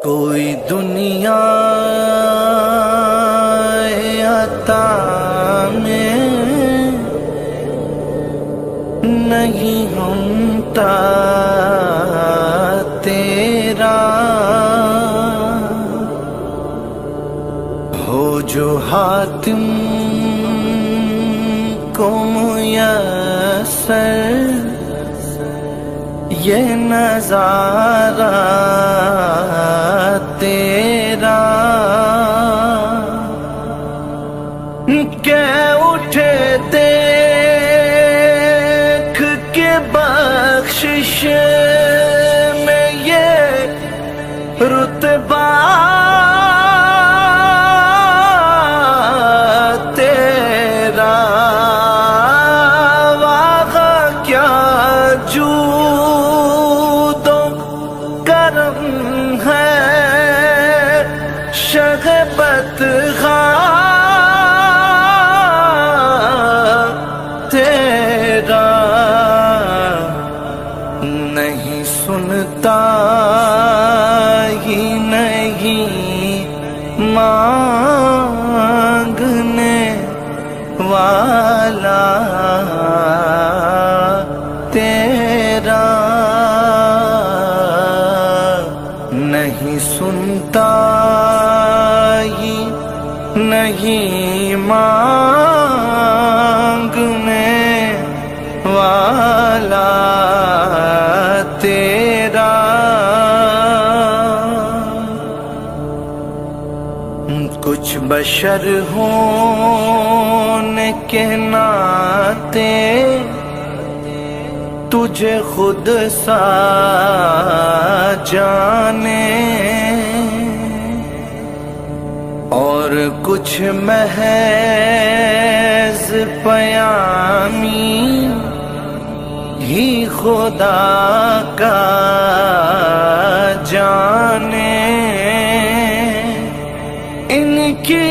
کوئی دنیا عطا میں نہیں ہمتا تیرا، ہو جو حاتم کو میسر یہ نظارہ تیرا، کہ اٹھے دیکھ کے بخشش میں یہ رتبہ تیرا، واقع کیا جود و کرم ہے شغبت تیرا، نہیں سنتا ہی نہیں مانگنے والا تیرا، نہیں سنتا ہی نہیں مانگنے والا تیرا، کچھ بشر ہونے کے ناطے تجھے خود سا جانے، اور کچھ محض پیامی ہی خدا کا جانے، ان کی